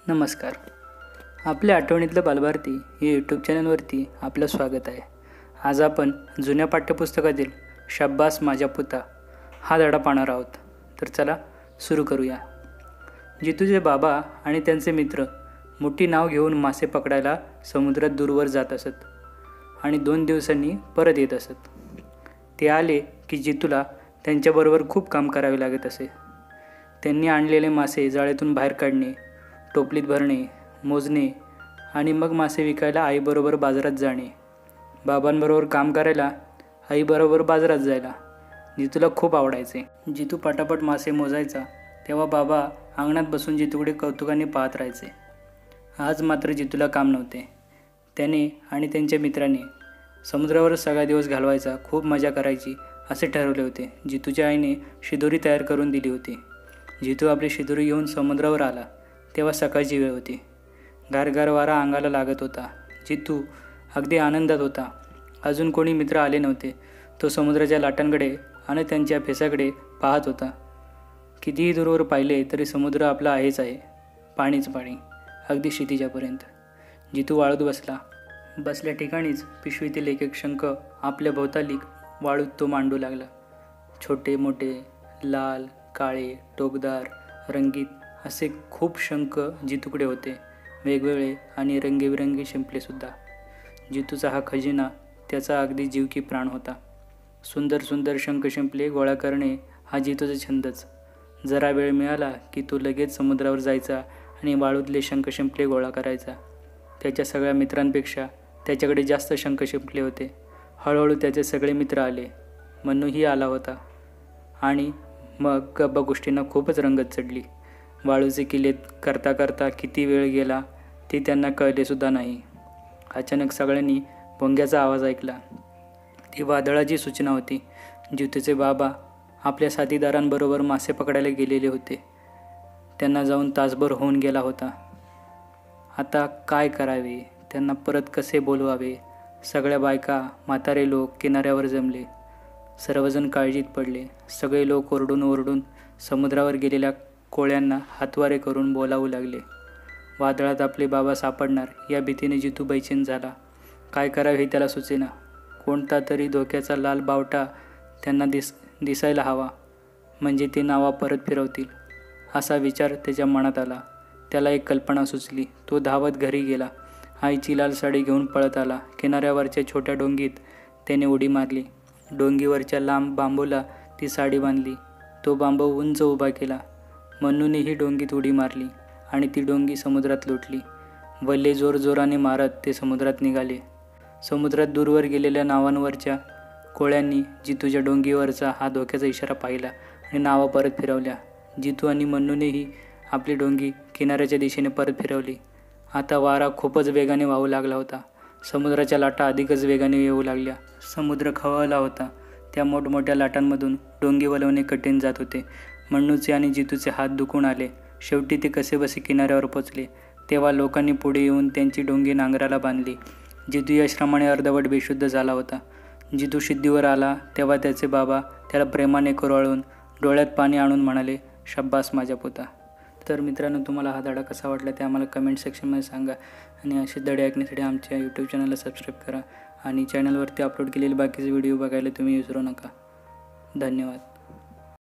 नमस्कार. आपल्या आठवणीतलं बालभारती या यूट्यूब चॅनलवरती आपलं स्वागत आहे. आज आपण जुन्या पाठ्यपुस्तकातील शाब्बास माझा पुता हा धडा पाहणार आहोत. तर चला सुरू करूया. जितूचे बाबा आणि त्यांचे मित्र मोठी नाव घेऊन मासे पकडायला समुद्रात दूरवर जात असत आणि 2 दिवसांनी परत येत असत. ते आले की जितूला त्यांच्याबरोबर खूप काम करावे लागत असे. त्यांनी आणलेले मासे जाळ्यातून बाहेर काढणे, टोपलीत भरणे, मोजणे आणि मग मासे विकायला आईबरोबर बाजारात जाणे. बाबांबरोबर काम करायला आईबरोबर बाजारात जायला जितूला खूप आवडायचे. जितू पटापट मासे मोजायचा तेव्हा बाबा अंगणात बसून जितूकडे कौतुकाने पाहत राहायचे. आज मात्र जितूला काम नव्हते. त्याने आणि त्यांच्या मित्राने समुद्रावरच सगळा दिवस घालवायचा, खूप मजा करायची असे ठरवले होते. जितूच्या आईने शिदोरी तयार करून दिली होती. जितू आपली शिदोरी घेऊन समुद्रावर आला तेव्हा सकाळची वेळ होती. गारगार वारा अंगाला लागत होता. जितू अगदी आनंदात होता. अजून कोणी मित्र आले नव्हते. तो समुद्राच्या लाटांकडे आणि त्यांच्या फेसाकडे पाहत होता. कितीही दूरवर पाहिले तरी समुद्र आपला आहेच आहे. पाणीच पाणी, अगदी क्षितिजापर्यंत. जितू वाळूत बसल्या ठिकाणीच पिशवीतील एक शंख आपल्या भोवताली वाळूत तो मांडू लागला. छोटे मोठे, लाल, काळे, टोकदार, रंगीत असे खूप शंख जितूकडे होते. वेगवेगळे आणि रंगीबिरंगी शिंपलेसुद्धा. जितूचा हा खजिना त्याचा अगदी जीव की प्राण होता. सुंदर सुंदर शंख शिंपले गोळा करणे हा जितूचा छंदच. जरा वेळ मिळाला की तो लगेच समुद्रावर जायचा आणि वाळूतले शंख शिंपले गोळा करायचा. त्याच्या सगळ्या मित्रांपेक्षा त्याच्याकडे जास्त शंख शिंपले होते. हळूहळू त्याचे सगळे मित्र आले. मन्नूही आला होता. आणि मग गप्पा गोष्टींना खूपच रंगत चढली. वाळूचे किल्ले करता करता किती वेळ गेला ते त्यांना कळलेसुद्धा नाही. अचानक सगळ्यांनी भोंग्याचा आवाज ऐकला. ती वादळाची सूचना होती. जितूचे बाबा आपल्या साथीदारांबरोबर मासे पकडायला गेलेले होते. त्यांना जाऊन तासभर होऊन गेला होता. आता काय करावे, त्यांना परत कसे बोलवावे. सगळ्या बायका, म्हातारे लोक किनाऱ्यावर जमले. सर्वजण काळजीत पडले. सगळे लोक ओरडून ओरडून समुद्रावर गेलेल्या कोळ्यांना हातवारे करून बोलावू लागले. वादळात आपले बाबा सापडणार या भीतीने जितू बेचैन झाला. काय करावे हे त्याला सुचेना. कोणता तरी धोक्याचा लाल बावटा त्यांना दिसायला हवा, म्हणजे ते नावा परत फिरवतील असा विचार त्याच्या मनात आला. त्याला एक कल्पना सुचली. तो धावत घरी गेला. आईची लाल साडी घेऊन पळत आला. किनाऱ्यावरच्या छोट्या डोंगीत त्याने उडी मारली. डोंगीवरच्या लांब बांबूला ती साडी बांधली. तो बांबू उंच उभा केला. मन्नूनेही डोंगीत उडी मारली आणि ती डोंगी समुद्रात लोटली. वल्ले जोरजोराने मारत ते समुद्रात निघाले. समुद्रात दूरवर गेलेल्या नावांवरच्या कोळ्यांनी जितूच्या डोंगीवरचा हा धोक्याचा इशारा पाहिला आणि नावा परत फिरवल्या. जितू आणि मन्नूनेही आपली डोंगी किनाऱ्याच्या दिशेने परत फिरवली. आता वारा खूपच वेगाने वाहू लागला होता. समुद्राच्या लाटा अधिकच वेगाने येऊ लागल्या. समुद्र खवळला होता. त्या मोठमोठ्या लाटांमधून डोंगी वळवणे कठीण जात होते. मन्नूचे आणि जितूचे हात दुखून आले. शेवटी ते कसेबसे किनाऱ्यावर पोचले. तेव्हा लोकांनी पुढे येऊन त्यांची डोंगी नांगराला बांधली. जितू या श्रमाने अर्धवट बेशुद्ध झाला होता. जितू शुद्धीवर आला तेव्हा त्याचे बाबा त्याला प्रेमाने कुरवाळून डोळ्यात पाणी आणून म्हणाले, शाब्बास माझा पुता. तर मित्रांनो, तुम्हाला हा धडा कसा वाटला ते आम्हाला कमेंट सेक्शनमध्ये सांगा. आणि असे धडे ऐकण्यासाठी आमच्या यूट्यूब चॅनलला सबस्क्राईब करा. आणि चॅनलवरती अपलोड केलेले बाकीचे व्हिडिओ बघायला तुम्ही विसरू नका. धन्यवाद.